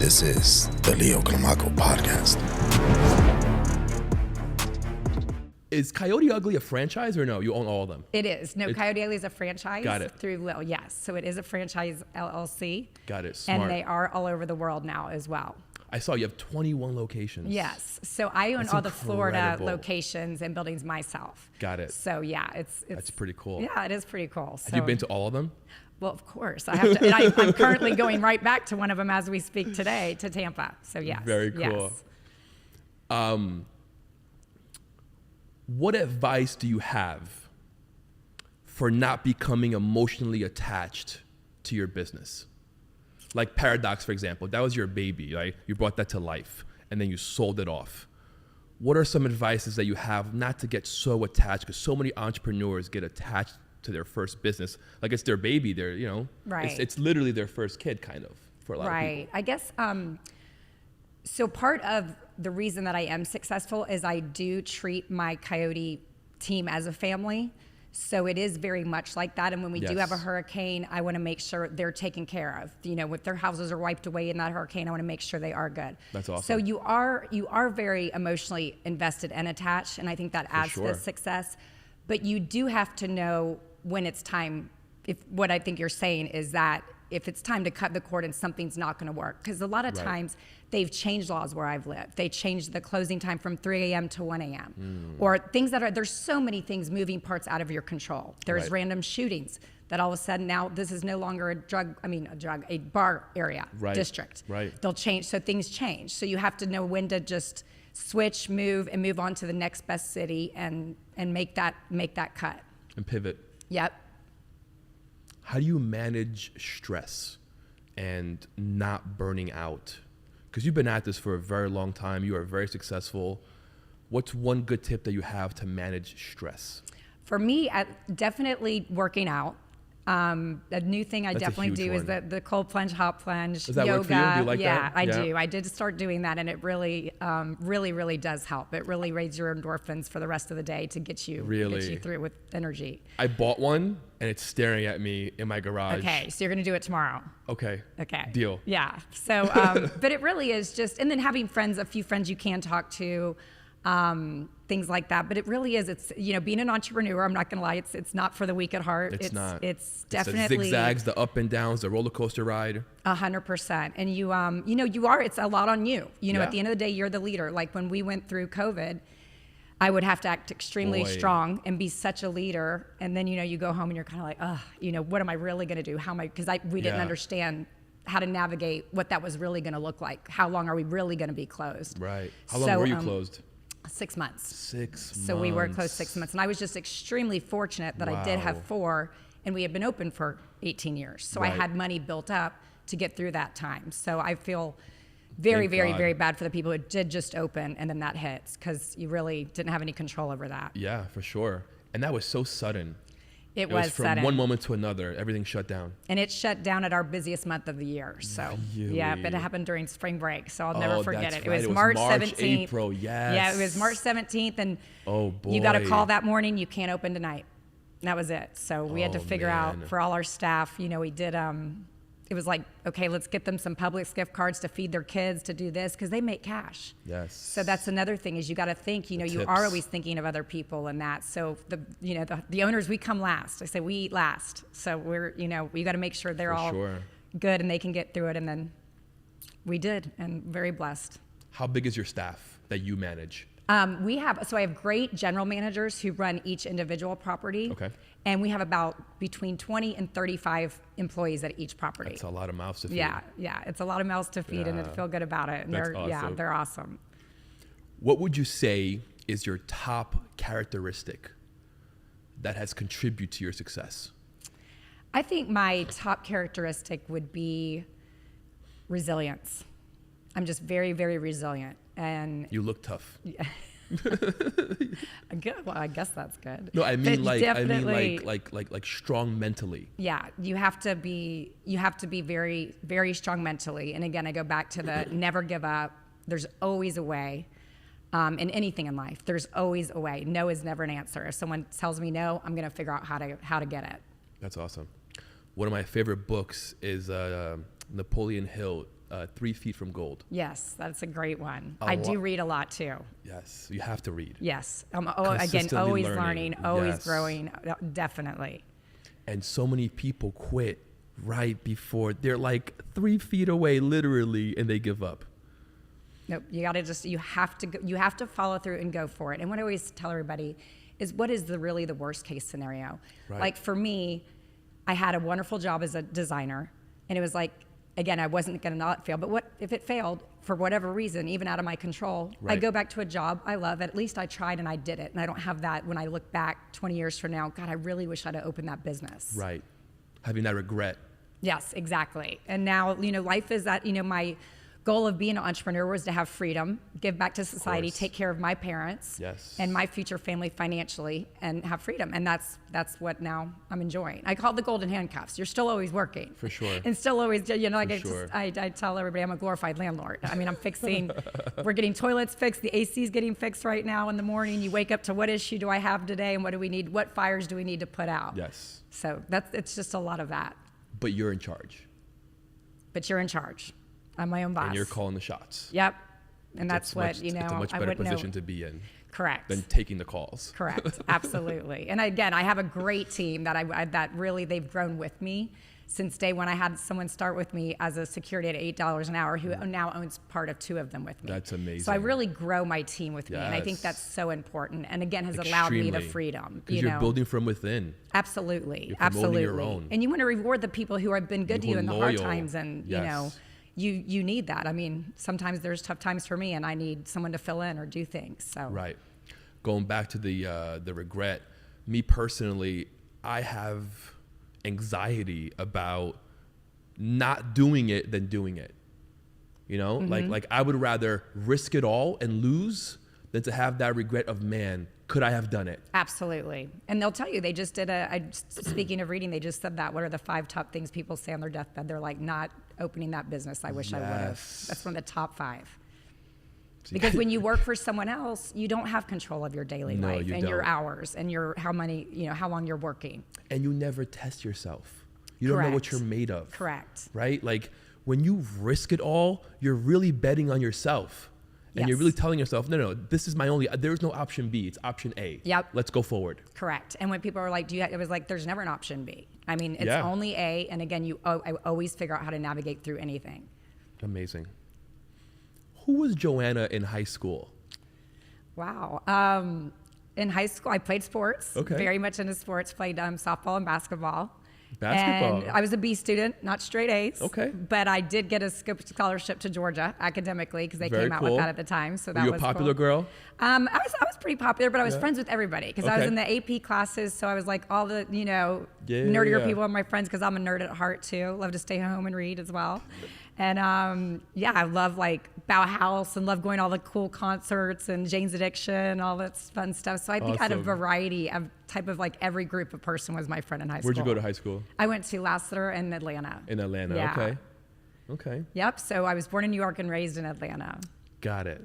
This is the Leo Clamaco podcast. Is Coyote Ugly a franchise or no? You own all of them? It is. No, Coyote Ugly is a franchise. Got it. Through Lil. Yes. So it is a franchise LLC. Got it. Smart. And they are all over the world now as well. I saw you have 21 locations. Yes. So I own That's all the incredible. Florida locations and buildings myself. Got it. So yeah, it's That's pretty cool. Yeah, it is pretty cool. So, Have you been to all of them? Well, of course. I have to. And I'm currently going right back to one of them as we speak today to Tampa. So yes. Very cool. Yes. What advice do you have for not becoming emotionally attached to your business? Like Paradox, for example, that was your baby, right? You brought that to life and then you sold it off. What are some advices that you have not to get so attached? Because so many entrepreneurs get attached to their first business. Like it's their baby, Right. It's literally their first kid kind of for a lot of people. Right. I guess, so part of the reason that I am successful is I do treat my Coyote team as a family. So it is very much like that. And when we do have a hurricane, I want to make sure they're taken care of. You know, if their houses are wiped away in that hurricane, I want to make sure they are good. That's awesome. So you are very emotionally invested and attached, and I think that adds to the success. But you do have to know when it's time. If what I think you're saying is that if it's time to cut the cord and something's not going to work, because a lot of times they've changed laws where I've lived. They changed the closing time from 3 a.m. to 1 a.m. Or things that there's so many things moving parts out of your control. There's random shootings that all of a sudden now this is no longer a bar area district. Right. They'll change, so things change. So you have to know when to just switch, move on to the next best city and make that cut. And pivot. Yep. How do you manage stress and not burning out? Because you've been at this for a very long time. You are very successful. What's one good tip that you have to manage stress? For me, definitely working out. A new thing I definitely do is the cold plunge, hot plunge, does that yoga. work for you? Do you like that? I do. I did start doing that, and it really, really does help. It really raises your endorphins for the rest of the day to get you through it with energy. I bought one, and it's staring at me in my garage. Okay, so you're going to do it tomorrow. Okay. Deal. Yeah. So, but it really is just, and then having friends, a few friends you can talk to. Things like that, but it really is. It's being an entrepreneur. I'm not gonna lie. It's not for the weak at heart. It's not. It's the definitely zigzags, the up and downs, the roller coaster ride. 100%. And you are. It's a lot on you. At the end of the day, you're the leader. Like when we went through COVID, I would have to act extremely strong and be such a leader. And then you go home and you're kind of like, what am I really gonna do? How am I? Because we didn't understand how to navigate what that was really gonna look like. How long are we really gonna be closed? Right. How long were you closed? 6 months. 6 months. So we were closed 6 months. And I was just extremely fortunate that I did have 4, and we had been open for 18 years. So I had money built up to get through that time. So I feel very, very, very bad for the people who did just open and then that hits, because you really didn't have any control over that. Yeah, for sure. And that was so sudden. It was from sudden. One moment to another, everything shut down. And it shut down at our busiest month of the year. So yeah, but it happened during spring break. So I'll never forget it. It was March 17th. April, yes. Yeah, it was March 17th, and you got a call that morning. You can't open tonight. And that was it. So we had to figure out for all our staff. We did. It was like, okay, let's get them some Publix gift cards to feed their kids, to do this, because they make cash. Yes. So that's another thing, is you got to think, you are always thinking of other people and that. So the owners, we come last. I say we eat last. So we're, we got to make sure they're all good and they can get through it. And then we did, and very blessed. How big is your staff that you manage? I have great general managers who run each individual property. Okay. And we have about between 20 and 35 employees at each property. That's a lot of mouths to feed. Yeah, it's a lot of mouths to feed, and I feel good about it. And That's awesome. they're awesome. What would you say is your top characteristic that has contributed to your success? I think my top characteristic would be resilience. I'm just very, very resilient. And you look tough. Yeah. Well, I guess that's good. No, I mean like strong mentally. Yeah, you have to be very, very strong mentally. And again, I go back to the never give up. There's always a way. In anything in life, there's always a way. No is never an answer. If someone tells me no, I'm going to figure out how to get it. That's awesome. One of my favorite books is Napoleon Hill, 3 Feet from Gold. Yes, that's a great one. I do read a lot too. Yes, you have to read. Yes. Again, always learning, always Yes. growing. Definitely. And so many people quit right before they're like 3 feet away, literally, and they give up. Nope. You have to follow through and go for it. And what I always tell everybody is, what is really the worst case scenario? Right. Like for me, I had a wonderful job as a designer, and it was like, again, I wasn't going to not fail, but what if it failed for whatever reason, even out of my control? Right. I go back to a job I love. At least I tried and I did it. And I don't have that when I look back 20 years from now. God, I really wish I'd have opened that business. Right. Having that regret. Yes, exactly. And now, life is that, my goal of being an entrepreneur was to have freedom, give back to society, take care of my parents and my future family financially, and have freedom. And that's what now I'm enjoying. I call it the golden handcuffs. You're still always working. For sure. And still always, I tell everybody I'm a glorified landlord. I mean, we're getting toilets fixed. The AC is getting fixed right now in the morning. You wake up to what issue do I have today, and what do we need? What fires do we need to put out? Yes. So it's just a lot of that. But you're in charge. But you're in charge. I'm my own boss. And you're calling the shots. Yep. And that's what, It's a much better position to be in. Correct. Than taking the calls. Correct. Absolutely. And again, I have a great team that really, they've grown with me since day one. I had someone start with me as a security at $8 an hour who now owns part of 2 of them with me. That's amazing. So I really grow my team with me. And I think that's so important. And again, has allowed me the freedom. Because you're building from within. Absolutely. You're Absolutely. your own. And you want to reward the people who have been good to you in the hard times. And, you need that. I mean, sometimes there's tough times for me and I need someone to fill in or do things. So right. Going back to the regret, me personally, I have anxiety about not doing it than doing it. Like I would rather risk it all and lose than to have that regret of, man, could I have done it? Absolutely. And they'll tell you, they just did speaking of reading, they just said that. What are the 5 top things people say on their deathbed? They're like, not opening that business. I wish I would have. That's one of the top 5. Because when you work for someone else, you don't have control of your daily life and your hours and how long you're working. And you never test yourself. You don't know what you're made of. Correct. Right? Like when you risk it all, you're really betting on yourself. And you're really telling yourself, no, this is there's no option B. It's option A. Yep. Let's go forward. Correct. And when people are like, it was like, there's never an option B. I mean, it's only A. And again, I always figure out how to navigate through anything. Amazing. Who was Joanna in high school? Wow. In high school, I played sports. Okay. Very much into sports. Played softball and basketball. Basketball. And I was a B student, not straight A's. Okay. But I did get a scholarship to Georgia academically because they came out with that at the time. So that was Were you a popular girl? I was pretty popular, but I was friends with everybody because I was in the AP classes. So I was like all the nerdier people are my friends because I'm a nerd at heart too. Love to stay home and read as well. And I love like Bauhaus and love going to all the cool concerts and Jane's Addiction, all that fun stuff. So I think I had a variety of type of like every group of person was my friend in high school. Where'd you go to high school? I went to Lassiter in Atlanta. In Atlanta, yeah. Okay. Yep. So I was born in New York and raised in Atlanta. Got it.